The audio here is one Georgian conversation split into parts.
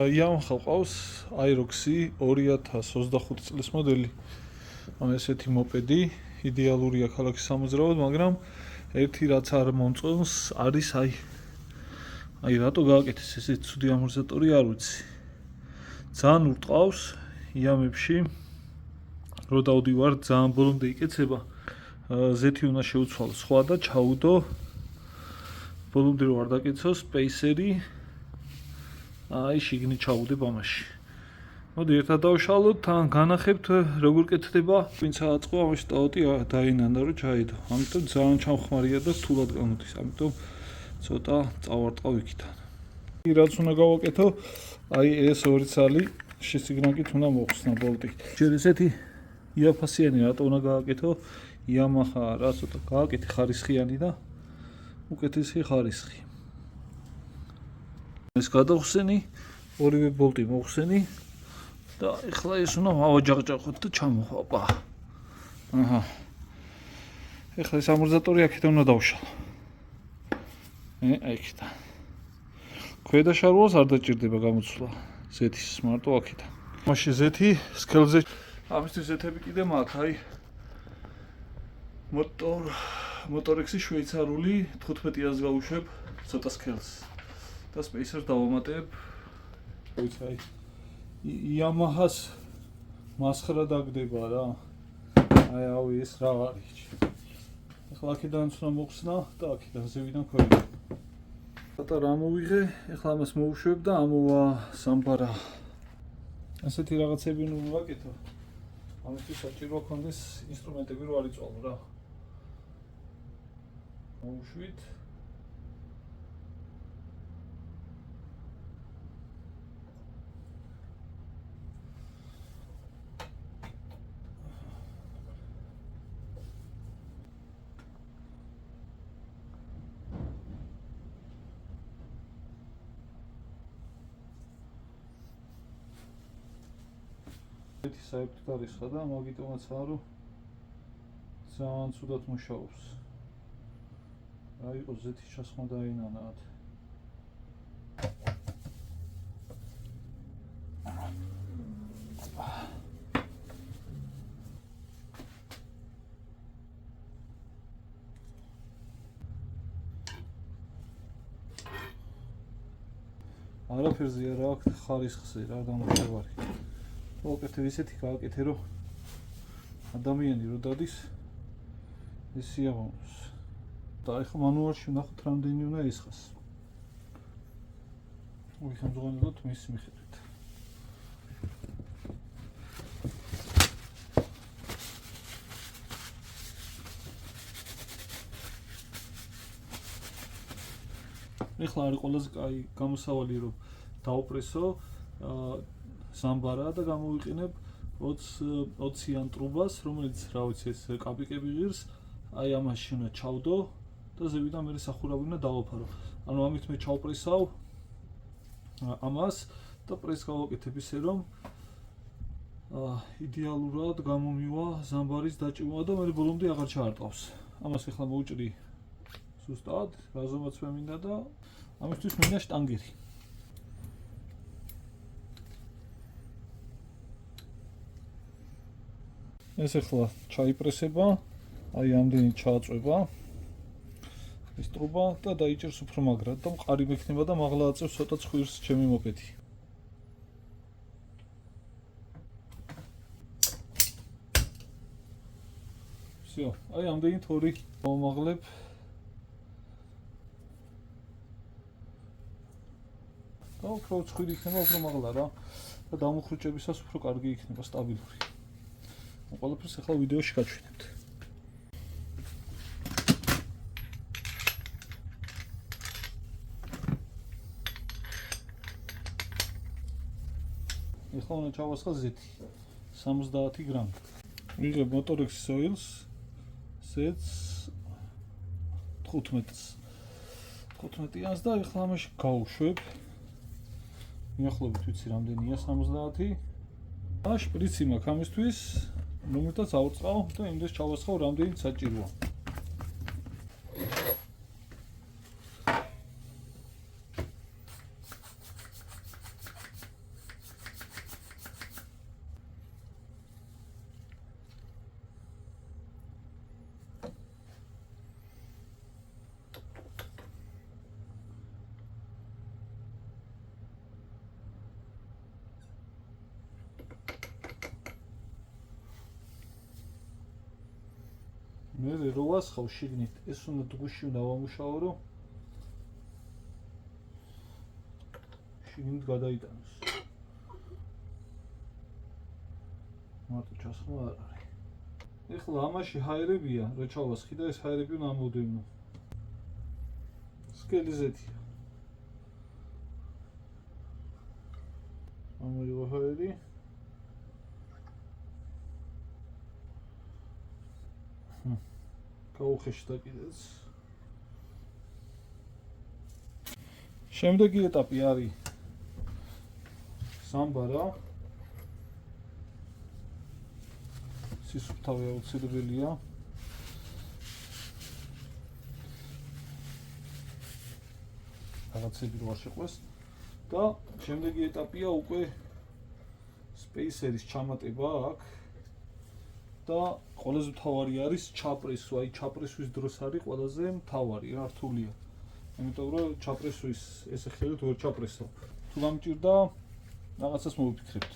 Yamaha ყავს Aeroxy 2025 წლის მოდელი. ესეთი მოპედი იდეალურია ქალაქის სამოძრაოდ, მაგრამ ერთი რაც არ მომწონს არის აი რატო გააკეთეს ესეთი ცუდი ამორტიზატორი არ ვიცი. ძალიან ურტყავს იამებში. რო დავდივარ ძალიან ბოლომდე იკეცება. ზეთი უნდა შეუცვალო სხვა და ჩაუდო. ბოლომდე რო არ დაკეცო სპეისერი აი შიგნით ჩავუდებ ამაში. მოდი ერთად დავშალოთ, თან განახებთ როგორ კეთდება. ვინც აწყო ამაში ტაოტი დაინანდა რომ ჩაიდო. ამიტომ ძალიან ჩამხმარია და რთულად გამოდის. ამიტომ ცოტა წავარტყავ იქიდან. რაც უნდა გავაკეთო, აი ეს ორი ცალი შესიგნაკით უნდა მოხსნა ბოლტი. ჯერ ესეთი იაფასიანი რატო უნდა გააკეთო? Yamaha რა ცოტა გააკეთე ხარისხიანი და უკეთესი ხარისხი. ეს გადავხსენი, ორივე ბოლტი მოხსენი და ეხლა ეს უნდა ავაჯაღჯაღოთ და ჩამოხვა. აჰა. ეხლა ეს ამორტიზატორი აქედან უნდა დავშალო. აქედან. ქვედა შარვალს არ დაჭირდება გამოცვლა. ზეთის მარტო აქედან. მაშინ ზეთი სქელზე ამისთვის ზეთები კიდე მაქვს, აი Motorex შვეიცარიული 15-ას გავუშვებ ცოტა სქელს. და სპეისერს დავამატებ. ვიცი აი Yamaha-ს მასხრა დაგდება რა. აი ეს რა არის. ეხლა აქედანაც უნდა მოხსნა და აქედან ზევიდან ქვევიდან. ცოტა რა მოვიღე, ეხლა ამას მოვუშვებ და ამოვა სამბარა. ასეთი რაღაცები უნდა ვაკეთო. ამისთვის საჭირო გქონდეს ინსტრუმენტები რო არ იწვალო რა. მოვუშვით. ერთი საერთოდ არის ხა და მაგიტომაც არო ძალიან ცუდად მუშაობს. რა იყო ზეთის ჩასხმა დაინანათ. არაფერზე არ აქვს ხარისხზე რა დამხევარი. ვაკეთებ ისეთი გააკეთე რომ ადამიანი რო დადის ეს სიამოვნოს. და ეხლა მანუალში ვნახოთ რამდენი უნდა ესხას. ვიხმძღვანელოთ მის მიხედვით. ეხლა არის ყველაზე კაი გამოსავალი რომ დავპრესო სამბარა და გამოვიყენებ 20-იან ტრუბას, რომელიც რა ვიცი ეს კაპიკები ღირს, აი ამაში უნდა ჩავდო და ზევიდან მე სახურავი უნდა დავაფარო. ანუ ამით მე ჩავპრესავ ამას და პრეს გავაკეთებ ისე რომ იდეალურად გამომივა ზამბარის დაჭიმვა და მე ბოლომდე აღარ ჩაარტყავს. ამას ეხლა მოვუჭრი ზუსტად, რაზომაც მე მინდა და ამისთვის მინდა შტანგერი. ეს ახლა ჩაიპრესება, აი ამდენი ჩააწვება ეს ტრუბა და დაიჭერს უფრო მაგრად და მყარი მექნება და მაღლა აწევს ცოტა ცხვირს ჩემი მოპედი. всё, აი ამდენი თორი მომაღლებ. და უფრო ცხვირი იქნება, უფრო მაღლა რა და დამუხრუჭებისას უფრო კარგი იქნება, სტაბილური. ყველაფერს ახლა ვიდეოში გაჩვენებთ. ეხლა უნდა ჩავასხა ზეთი 70 გრამი. ვიღებ Motorex oils sets 15-იანს და ეხლა ამაში გავუშვებ. მიახლოებით ვიცი რამდენია 70. და შპრიცი მაქვს ამისთვის, რომელთაც ავწყავ და იმდეს ჩავასხავ რამდენიც საჭიროა. მე რო ვასხავ შიგნით, ეს უნდა გუშინ დავამუშავო, რომ შიგნით გადაიტანოს. მარტო ჩასხმა არ არის. ეხლა ამაში ჰაერებია, რო ჩავასხი და ეს ჰაერები უნდა ამოდევნო. სკელიზეთია. ამოიღო ჰაერი. გაუხეშდა კიდეც. შემდეგი ეტაპი არის სამბარა. სისუფთავე აუცილებელია. რაღაცები რო არ შეყვეს და შემდეგი ეტაპია უკვე სპეისერის ჩამატება აქ და ყველაზე მთავარი არის ჩაპრესვა. აი ჩაპრესვის დროს არის ყველაზე მთავარი, რა რთულია. იმიტომ რომ ჩაპრესვის ესე ხელით ვერ ჩაპრესო. თუ გამჭირდა რაღაცას მოვიფიქრებთ.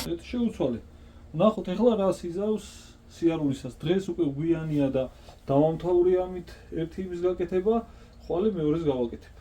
ეს შეუცვალე. ნახოთ ეხლა რას იზავს სიარულისას. დღეს უკვე გვიანია და დავამთავრე ამით ერთი იმის გაკეთება, ხვალე მეორეს გავაკეთებ.